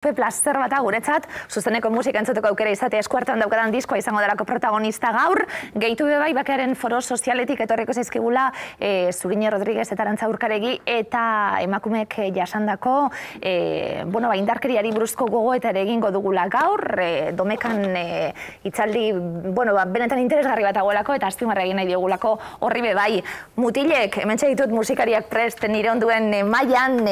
Plazer bat guretzat, zuzeneko musika entzuteko aukera izate eskuartean daukadan diskoa izango delako protagonista gaur. Gehitu bai bakearen foro sozialetik etorriko zaizkigula Zuriñe Rodríguez eta Arantza Urkaregi eta emakumeek jasandako indarkeriari buruzko gogoeta ere egingo dugula gaur. Domekan hitzaldi benetan interesgarri bat dagoelako eta azpimarra egin nahi diogulako horri be bai. Mutilek, hementxe ditut musikariak prest nire onduen mailan.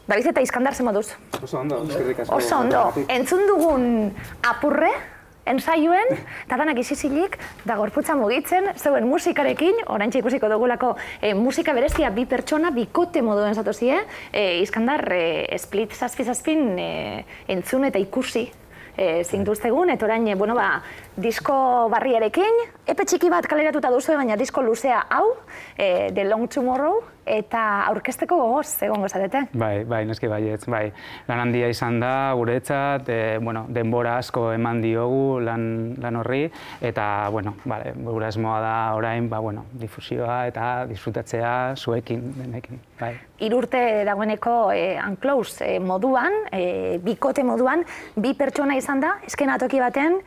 David eta Iskandar ze moduz? Oso ondo, eskerrik asko. Oso ondo. Entzun dugun apurre, ensaioen, eta danak isizilik, da gorputza mugitzen, zeuen musikarekin, oraintxe ikusiko dugulako musika berezia bi pertsona, bikote moduen zatozie, Iskandar split zazpi-zazpin entzun eta ikusi zintuztegun, eta orain, disko barriarekin, epe txiki bat kaleratuta duzu, baina disko luzea hau, The Long Tomorrow, eta aurkezteko gogoz egongo zarete. Bai, neski baietz, bai. Lan handia izan da, guretzat, denbora asko eman diogu lan horri, eta, gure asmoa da orain, difusioa eta disfrutatzea zuekin denekin, bai. 3 urte dagoeneko Unclose moduan, bikote moduan, bi pertsona izan da, eskenatoki baten,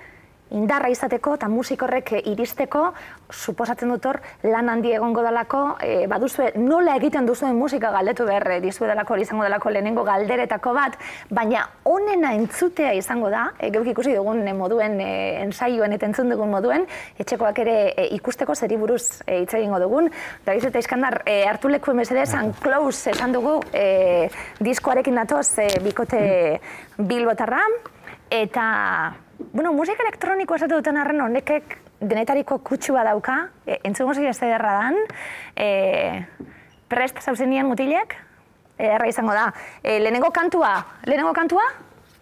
indarra izateko eta musik horrek iristeko, suposatzen dut hor, lan handi egongo dalako, baduzue nola egiten duzuen musika galdetu behar dizuedalako hori izango dalako lehenengo galderetako bat, baina onena entzutea izango da, geuk ikusi dugun moduen ensaioen eta entzun dugun moduen, etxekoak ere ikusteko zeri buruz hitz egingo dugun. David eta Iskandar, hartu leku mesedez, Unclose esan dugu diskoarekin datoz bikote bilbotarra, eta musika elektronikoa esatu duten arren honekek denetariko kutsua dauka, entzungo zile ez ederra dan, prest zauzenien mutilek, erra izango da. Lehenengo kantua?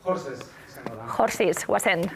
Horses izango da. Horses, guazen.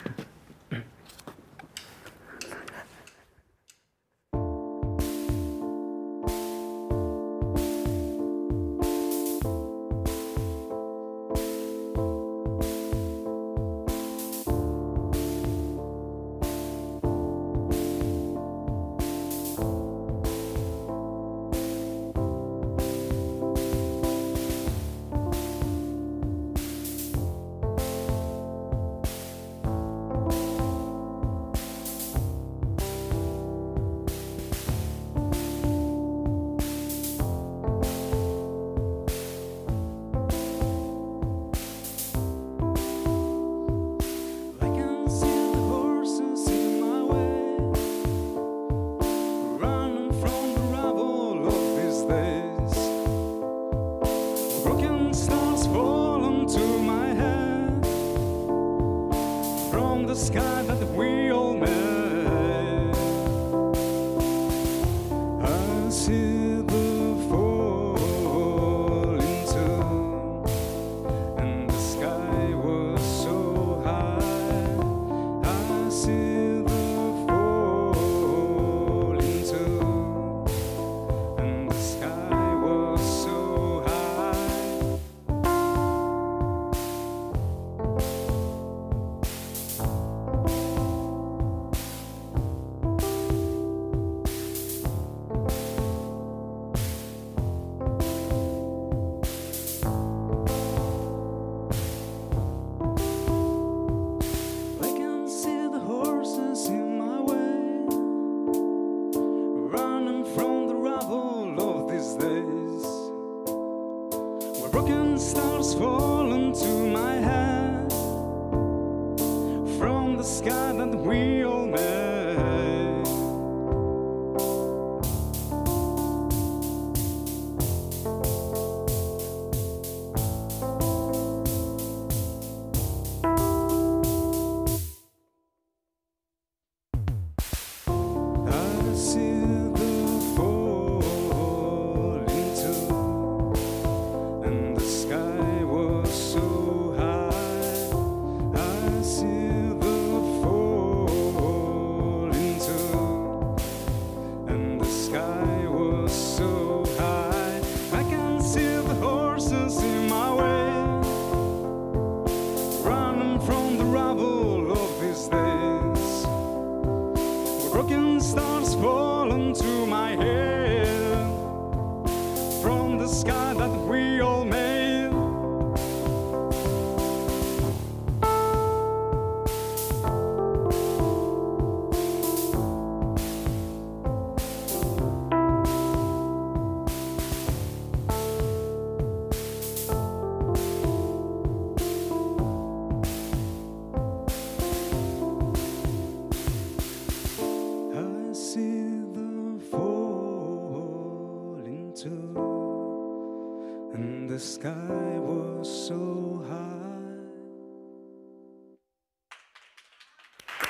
See the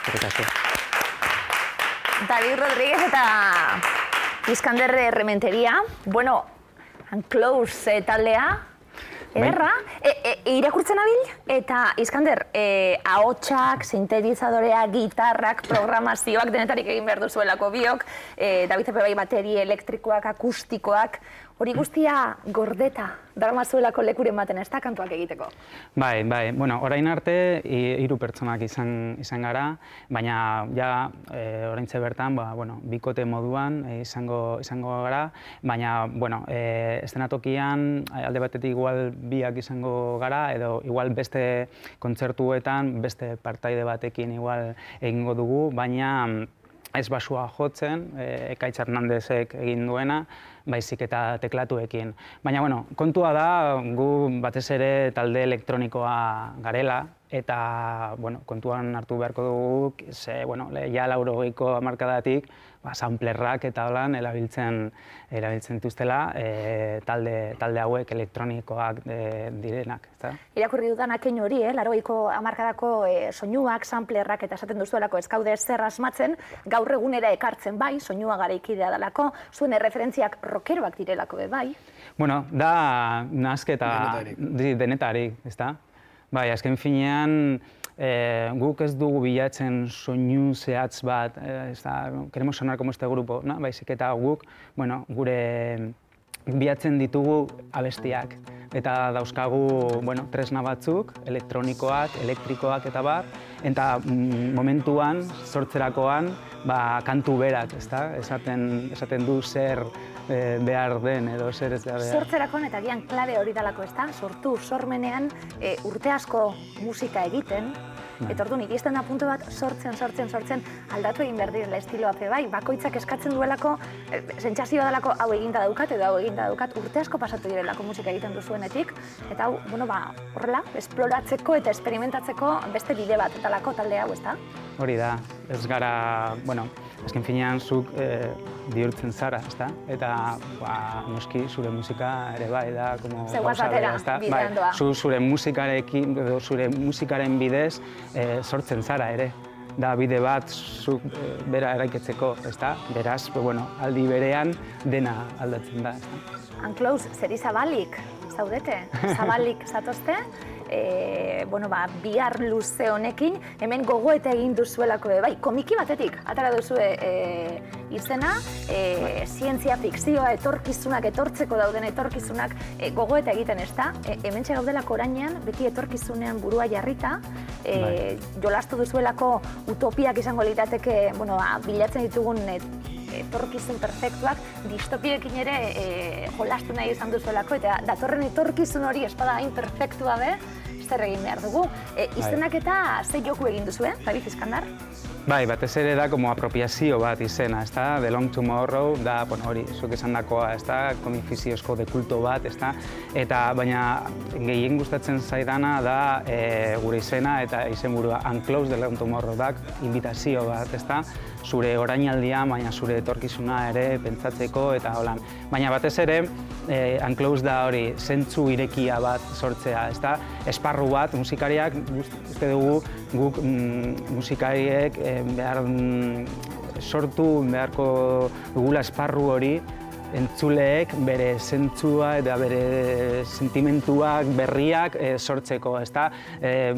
eskerrik asko. David Rodríguez eta Iskander Rementeria. Bueno, Unclose taldea, ederra. Irakurtzen abil, eta Iskander, ahotsak, sintetizadorea, gitarrak, programazioak, denetarik egin behar duzuelako biok, David Epe bai bateria elektrikoak, akustikoak, hori guztia gordeta daramazuelako lekuren baten ez da kantuak egiteko? Bai, bueno, orain arte 3 pertsonak izan gara, baina ja oraintxe bertan, bueno, bikote moduan izango gara, baina, bueno, eszenatokian alde batetik igual 2 izango gara, edo igual beste kontzertuetan, beste partaide batekin igual egingo dugu, baina ez basua jotzen, Ekaitz Hernandezek egin duena, baizik eta teklatuekin. Baina, bueno, kontua da, gu batez ere talde elektronikoa garela, eta, bueno, kontuan hartu beharko dugu, ze, bueno, ja 80ko hamarkadatik, samplerrak eta holan erabiltzen dituztela talde hauek elektronikoak direnak. Irakurri dudan akein hori, 80ko hamarkadako soinuak, samplerrak eta esaten duzuelako ez gaude zer asmatzen, gaur egunera ekartzen bai, soinua garaikidea dalako, zuen erreferentziak rockeroak direlako bai? Bueno, da nahasketa denetarik, ezta? Bai, azken finean, guk ez dugu bilatzen soinu zehatz bat, queremos sonar como este grupo, baizik eta guk, bueno, gure bilatzen ditugu abestiak. Eta dauzkagu, bueno, tresna batzuk, elektronikoak, elektrikoak eta bar, eta momentuan, sortzerakoan, kantu berak, esaten du zer behar den edo zer ez da behar. Sortzerakoan eta gian klabe hori dalako, ez da? Sortu, sormenean urte asko musika egiten, eta orduan iristen da puntu bat sortzen, aldatu egin behar direla estiloa bai, bakoitzak eskatzen duelako, sentsazioa dalako hau eginda daukat edo hau eginda daukat, urte asko pasatu direlako musika egiten duzuenetik, eta hau, bueno, horrela, esploratzeko eta experimentatzeko beste bide bat dalako talde hau, ez da? Hori da, ez gara, bueno, azken finean zuk bihurtzen zara, ez da? Eta noski zure musika ere bai da, como gauza bera, bidean doa. Zure musikarekin, edo zure musikaren bidez sortzen zara ere. Da bide bat zuk bera eraiketzeko, ez da? Beraz, bueno, aldi berean dena aldatzen da. Unclose, zeri zabalik zaudete? Zabalik zatozte? Bihar luze honekin, hemen gogoeta egin duzuelako bai, komiki batetik, atara duzue izena, zientzia fikzioa, etorkizunak, etortzeko dauden etorkizunak gogoeta egiten ez da, hemen gaudelako orainean, beti etorkizunean burua jarrita, jolastu duzuelako utopiak izango lirateke, bilatzen ditugun etorkizun perfektuak, distopiekin ere jolastu nahi izan duzuelako, eta datorren etorkizun hori espada hain perfektua be, zer egin behar dugu. Izenak eta ze joku egin duzue, David Iskandar? Bai, batez ere da como apropiazio bat izena, ez da? The Long Tomorrow, da, hori, zuk esan dakoa, ez da? Komifiziozko dekulto bat, ez da? Eta, baina, gehien gustatzen zaidana da gure izena eta izenburua Unclose The Long Tomorrow da, invitazio bat, ez da? Zure orainaldia, baina zure etorkizuna ere pentsatzeko eta holan. Baina batez ere, Unclose da hori, zentzu irekia bat sortzea, ez da? Esparru bat, musikariak, uste dugu, guk musikariek sortu beharko dugula esparru hori, entzuleek bere zentzua eta bere sentimentuak berriak sortzeko, ezta?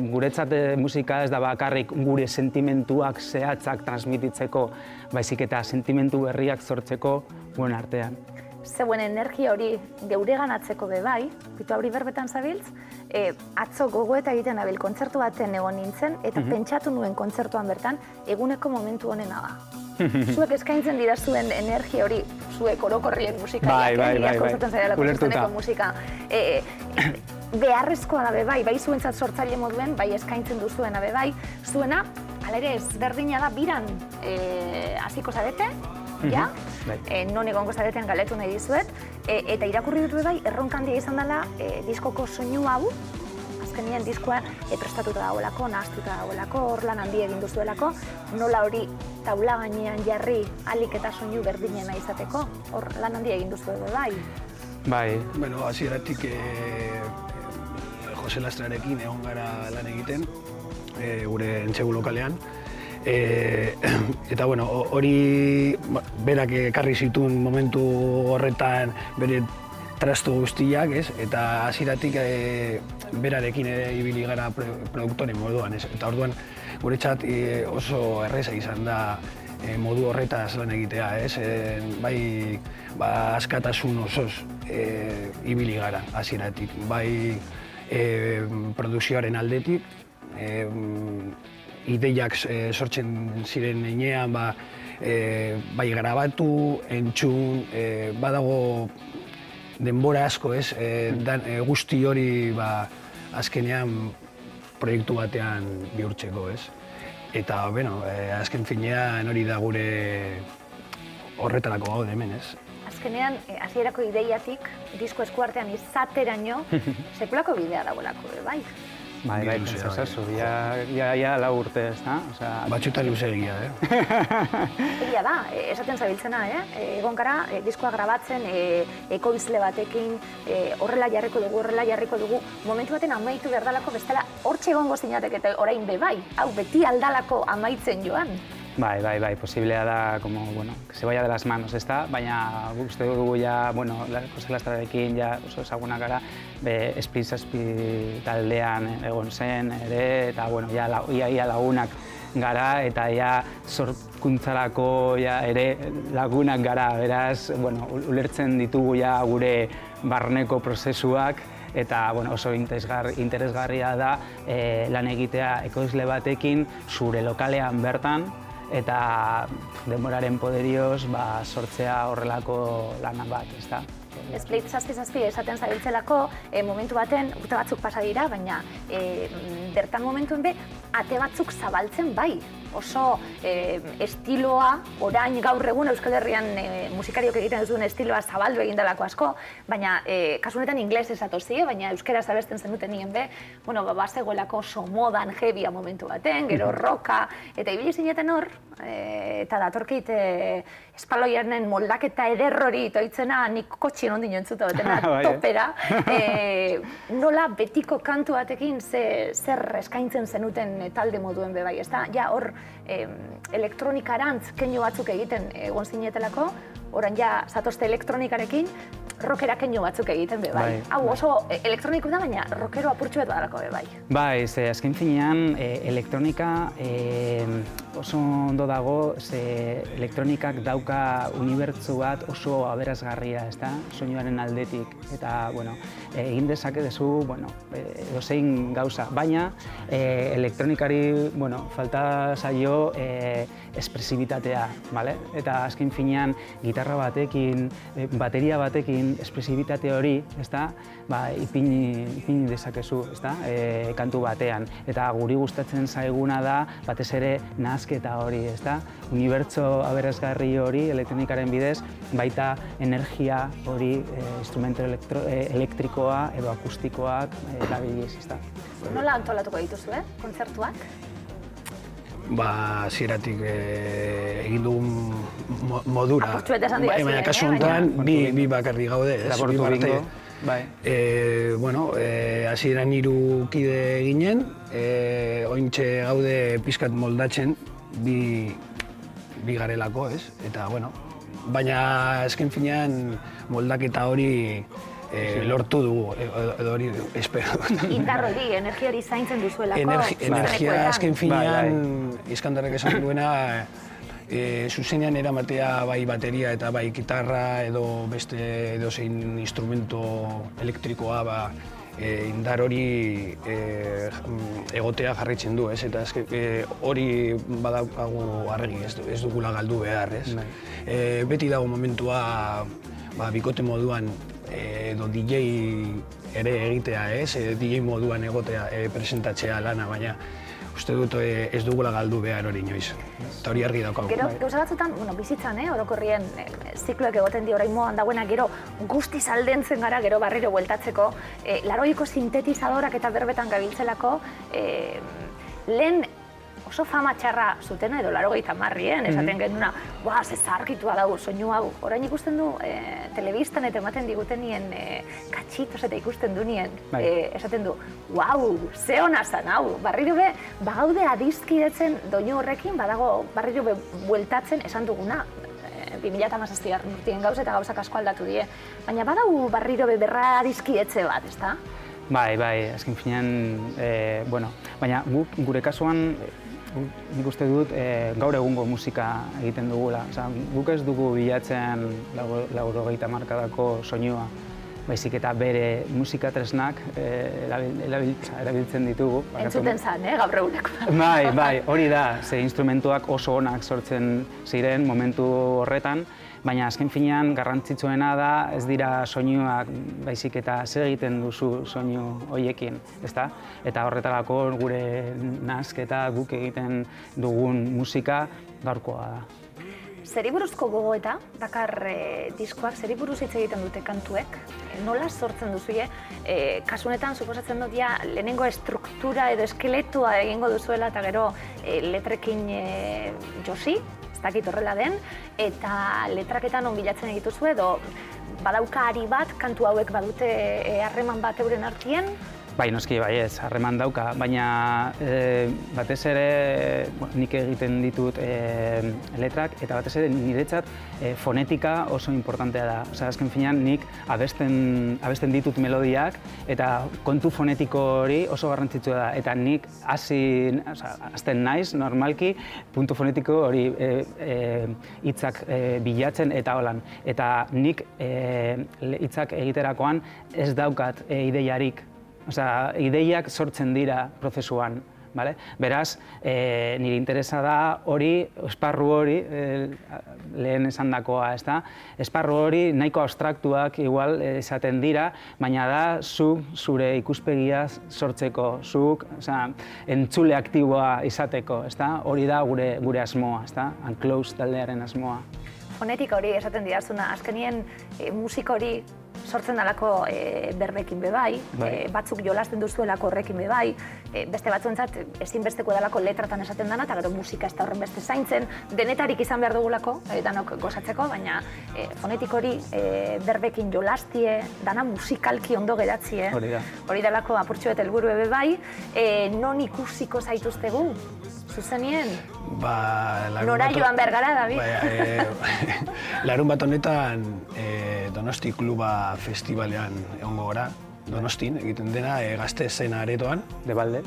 Guretzat musika ez da bakarrik gure sentimentuak zehatzak transmititzeko, baizik eta sentimentu berriak sortzeko guen artean. Zeuen energia hori geureganatzeko bai, bitu hori berbetan zabiltz, atzo gogoeta egiten abil kontzertu baten egon nintzen, eta pentsatu nuen kontzertuan bertan, eguneko momentu honena da. Zuek eskaintzen dira zuen energia hori, zuek orokorrien musikariak, kontzertzen zailako zuzeneko musika. Beharrezkoa da bai, bai zuentzat sortzaile moduen, bai eskaintzen duzuena bai, zuena, alere ezberdina da biran hasiko zarete, non egongo zaretean galetu nahi dizuet, eta irakurri dut bai, erronka handia izan dela diskoko soinu hau, azkenien diskoa prestatuta dagoelako, nahaztuta dagoelako, hor lan handia egin duzuelako, nola hori taula gainean jarri alik eta soinu berdinena izateko, hor lan handia egin duzuelako bai. Bai. Bueno, hasieratik Jose Lastrarekin egon gara lan egiten, gure entsegu lokalean, Eta, bueno, hori berak ekarri zituen momentu horretan bere trastu guztiak, ez? Eta hasieratik berarekin ibili gara produktore moduan, ez? Eta orduan, guretzat oso erreza izan da modu horretaz lan egitea, ez? Bai, askatasun osoz ibili gara hasieratik, bai produkzioaren aldetik, ideiak sortzen ziren heinean, bai grabatu, entzun, badago denbora asko, ez? Guzti hori azkenean proiektu batean bihurtzeko, ez? Eta, bueno, azken finean hori da gure horretarako gaude hemen, ez? Azkenean, hasierako ideiatik, disko eskuartean izateraino, sekulako bidea dagoelako, bai? Bai, pentsatzen, ja lau urte, ez da? Batxutan luzeegia, Egia da, esaten zabiltzena, egon gara, diskoa grabatzen, ekoizle batekin, horrela jarriko dugu, momentu baten amaitu behar dalako bestela hortxe egongo zinatek eta orain bai, hau beti aldalako amaitzen joan. Bai, posiblea da, como, bueno, que se vaya de las manos, ez da? Baina uste dugu ja, bueno, Jose Lastrarekin ja oso ezagunak gara, Split Zazpi taldean egon zen ere, eta, bueno, ia lagunak gara, eta ja sorkuntzarako ere lagunak gara, beraz, bueno, ulertzen ditugu ja gure barneko prozesuak, eta oso interesgarria da lan egitea ekoizle batekin zure lokalean bertan, eta denboraren poderioz sortzea horrelako lanak bat, ez da? Split Zazpi esaten zabiltzelako, momentu baten, urte batzuk pasa dira, baina bertan momentuen ate batzuk zabaltzen bai. Oso estiloa, orain gaur egun Euskal Herrian musikariok egiten duzuen estiloa zabaldu egin delako asko, baina kasu honetan inglesez atozie, baina euskaraz abesten zenuten nien bazegoelako oso modan hebia momentu baten, gero roka, eta ibili zineten hor, eta datorkit espaloianen moldaketa ederrori itoitzena nik kotxien ondino entzuta batena topera, nola betiko kantu batekin zer eskaintzen zenuten talde moduen bai, ez da? Ja hor elektronikarantz keinu batzuk egiten egon zinetelako, orain ja zatozte elektronikarekin, rockera keinu batzuk egiten bai. Hau oso elektroniko da, baina rockero apurtxu bat badalako bai. Bai, azken finean elektronika oso ondo dago, elektronikak dauka unibertsu bat oso aberasgarria, ez da? Soinuaren aldetik, eta, bueno, egin dezakezu, edozein gauza, baina elektronikari, falta zaio espresibitatea, bale? Eta azken finean gitarra batekin, bateria batekin, espresibitate hori, ez da? Ipini dezakezu, ez da? Kantu batean. Eta guri gustatzen zaiguna da, batez ere nahasketa hori, ez da? Unibertso aberasgarri hori elektronikaren bidez, baita energia hori instrumento elektrikoa edo akustikoak erabiliz, ez da? Nola antolatuko dituzu, kontzertuak? Hasieratik egin dugun modura. Apurtxu eta esan dira ziren, baina kasu honetan bi bakarri gaude, ez? Labortu bingo. Hasieran 3 kide ginen, ointxe gaude pizkat moldatzen bi garelako, ez? Eta, baina azken finean moldaketa hori lortu dugu, edo hori espero. Indar hori, energia hori zaintzen duzuelako. Energia azken finean, Iskandarrek esan duena, zuzenean eramatea bai bateria eta bai gitarra edo beste edozein instrumento elektrikoa indar hori egotea jarraitzen du, ez? Eta hori badaukagu arregi, ez dugula galdu behar, ez? Beti dago momentua bikote moduan edo DJ ere egitea, ez? DJ moduan egotea presentatzea lana, baina uste dut ez dugula galdu behar hori inoiz. Eta hori argi daukagu. Gero, gauza batzutan, bizitzan, orokorrien zikloek egoten di orain modan dagoena, gero guztiz aldentzen gara, gero barriro bueltatzeko, laroiko sintetizadorak eta berbetan gabiltzelako, lehen oso fama txarra zuten edo 80 esaten genduna, ze zaharkitua dago soinu hau. Orain ikusten du, telebistan eta ematen digutenien katxitos eta ikusten du nien, esaten du, ze hona zan hau, barriro be, bagaude adizkidetzen doinu horrekin, badago barriro be bueltatzen esan duguna, 2017 urtien gauz eta gauzak asko aldatu die, baina badau barriro be berra adizkidetze bat, ezta? Bai, azken finean, baina gure kasuan, nik uste dut gaur egungo musika egiten dugula. Guk ez dugu bilatzen 80 hamarkadako soinua, baizik eta bere musika tresnak erabiltzen ditugu. Entzuten zan, gaur eguneko. Bai, hori da, ze instrumentuak oso onak sortzen ziren momentu horretan, baina azken finean garrantzitsuena da ez dira soinuak baizik eta zer egiten duzu soinu horiekin, ezta? Eta horretarako gure nahasketa guk egiten dugun musika gaurkoa da. Zeri buruzko gogoeta, dakar diskoak, zeri buruz hitz egiten dute kantuek? Nola sortzen duzuie? Kasunetan, suposatzen dut ja, lehenengo estruktura edo eskeletua egingo duzuela eta gero letrekin josi, ez dakit horrela den, eta letraketan on bilatzen egituzu edo badauka ari bat, kantu hauek badute harreman bat euren artien? Bai, noski, ez, harreman dauka, baina batez ere nik egiten ditut letrak eta batez ere niretzat fonetika oso importantea da. Azken finean nik abesten ditut melodiak eta kontu fonetiko hori oso garrantzitsua da. Eta nik hasten naiz, normalki, puntu fonetiko hori hitzak bilatzen eta holan. Eta nik hitzak egiterakoan ez daukat ideiarik. Ideiak sortzen dira prozesuan. Beraz, nire interesa da hori, esparru hori, lehen esandakoa, esparru hori nahiko abstraktuak igual esaten dira, baina da zure ikuspegia sortzeko, zuk entzule aktiboa izateko, hori da gure asmoa, Unclosed taldearen asmoa. Fonetika hori esaten didazuna, azkenien musika hori sortzen dalako berbekin bebai, batzuk jolasten duzuelako horrekin bebai, beste batzuentzat ezinbesteko dalako letratan esaten dana, eta gero musika ez da horren beste zaintzen, denetarik izan behar dugulako, danok gozatzeko, baina fonetik hori berbekin jolastie, dana musikalki ondo geratzie, hori dalako apurtxo eta helburu bebai, non ikusiko zaituztegu? Zuzenien? Nora joan behar gara, David? Larun bat honetan Donosti Kluba Festivalean egongo gara, Donostin egiten dena Gazte Eszena aretoan. De Balde.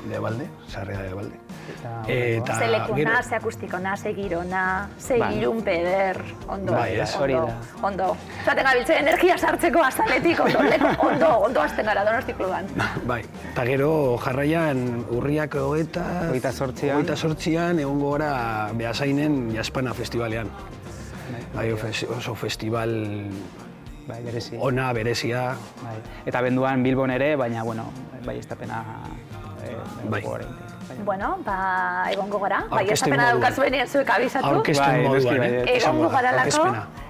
De Balde, sarrera de Balde. Ze lekuna, ze akustikona, ze girona, ze ilun peder, ondo. Ondo. Zaten gabiltzen energia sartzeko azaletik, ondo azten gara Donosti Kluban. Bai, eta gero jarraian urriak 28an egongo gara Beasainen Jaspana Festivalean. Oso festival ona, berezia. Eta benduan Bilbon ere, baina, bai, estapena Bueno, egongo gara, bai, estapena daukazuenien zuek abizatu. Aurkezpen moduan, egongo garalako,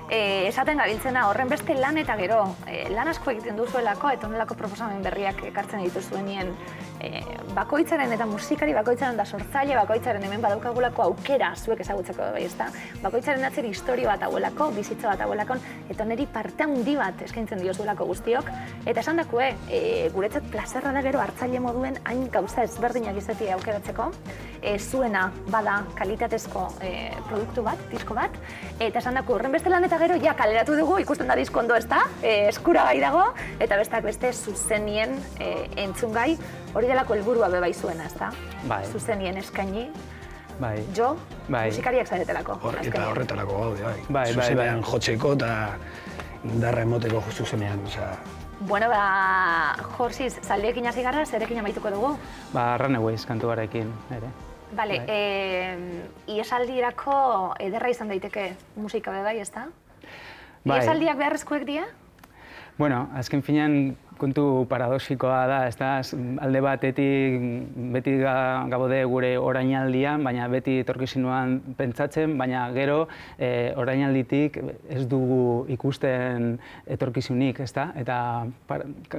esaten gabiltzena horren beste lan eta gero, lan asko egiten duzuelako eta honelako proposamen berriak ekartzen dituzuenien bakoitzaren eta musikari bakoitzaren da sortzaile bakoitzaren hemen badaukagulako aukera zuek ezagutzeko bai, ezta? Bakoitzaren atzeri historia bat hauelako, bizitza bat hauelakon, eta niri parte handi bat eskaintzen diozuelako guztiok. Eta esan dakue, guretzat plazerra da gero hartzaile moduen hain gauza ezberdinak izatea aukeratzeko, zuena bada kalitatezko produktu bat, disko bat, eta esan daku horren beste lan eta gero ja kaleratu dugu, ikusten da disko ondo ezta, eskuragai dago, eta besteak beste zuzenien entzungai, hori delako helburua bebai zuena, ezta? Zuzenien eskaini, jo, musikariak zaretelako. Eta horretarako gaude, bai. Zuzenean jotzeko eta indarra emoteko zuzenean, Bueno, Jorsiz, zaldiekin hasi gara, zerekin amaituko dugu? Runaways kantuarekin, ere. Bale, iesaldirako ederra izan daiteke musika bebai, ezta? Iesaldiak beharrezkoek dira? Bueno, azken finean kontu paradoxikoa da, alde batetik beti gaude gure orainaldian, baina beti etorkizunean pentsatzen, baina gero orainalditik ez dugu ikusten etorkizunik, ezta? Eta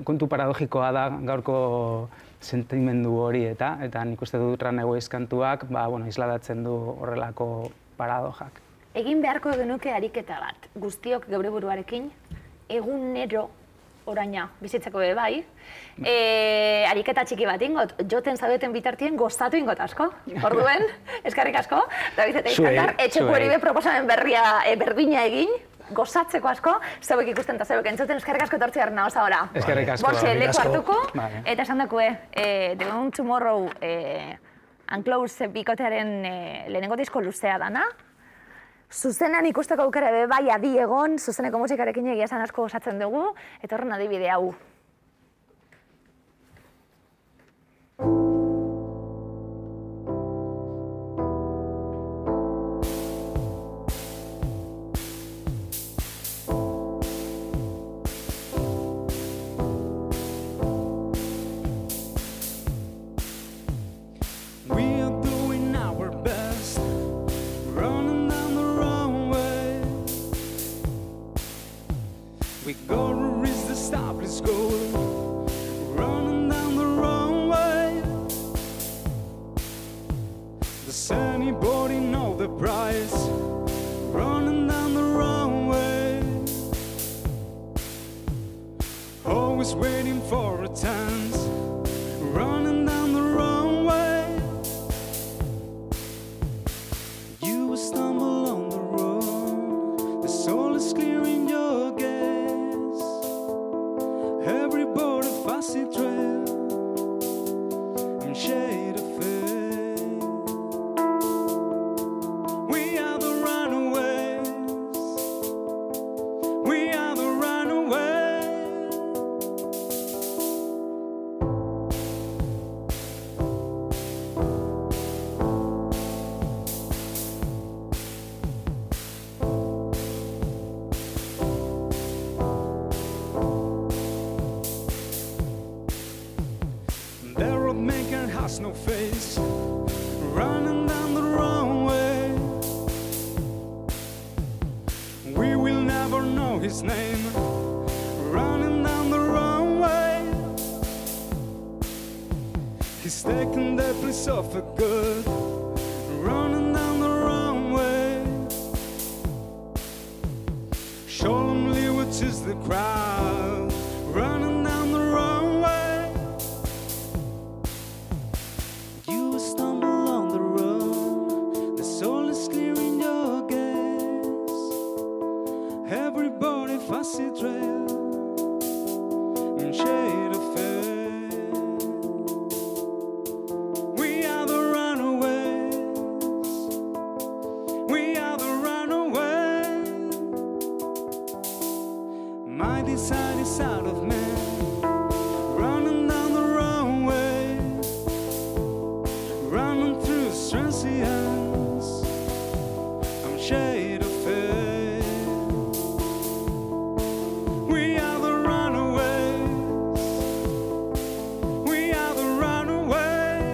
kontu paradoxikoa da gaurko sentimendu hori eta nik uste dut Runaways kantuak isladatzen du horrelako paradojak. Egin beharko genuke ariketa bat, guztiok geure buruarekin, egunero oraina bizitzeko bai, ariketa txiki bat ingot, joten zaudeten bitartien gozatu ingot asko, orduen, eskerrik asko, David eta Iskandar, etxeko eribe proposamen berdina egin, gozatzeko asko, zeuek ikusten eta zeuek entzuten, eskerrik asko etortzi garen nahoz ahora. Eskerrik asko. Bortxe, leku hartuko, eta esan dakue, The Long Tomorrow Unclosed bikotearen lehenengo disko luzea dana, zuzenean ikusteko aukera bai adi egon, zuzeneko musikarekin egia esan asko osatzen dugu, eta horren adibide hau. We gonna reach the established goal, running down the wrong way. Does anybody know the price? Running down the wrong way. Always waiting for a chance, running down the wrong way. You will stumble on the road, the soul is clearing your gaze. Everybody fussy trail and shade of fade. We are the runaways. We are the runaways. The road maker has no face, running down the wrong way. We will never know his name, running down the wrong way. He's taking the place of a good, running down the wrong way. Solemnly watches the crowd, running down the wrong way. You will stumble on the road, the soul is clearing your gaze. Everybody fussy trail in shade of fade. We are the runaways. We are the runaways. My desire is out of man, running down the wrong way. Running through transience, I'm shade of fade. We are the runaways. We are the runaways.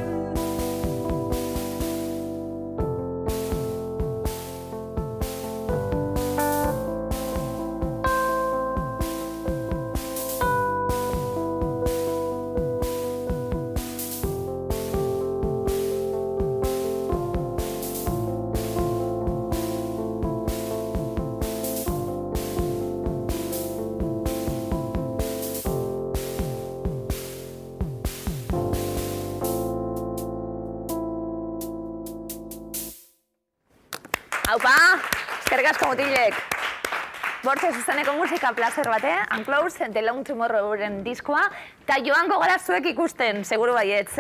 Aupa, eskerrik asko mutilek. Bortxe zuzeneko musika placer bate, Unclosed, The Long Tomorrow-ren diskoa, eta joango gara zuek ikusten, seguru baietz.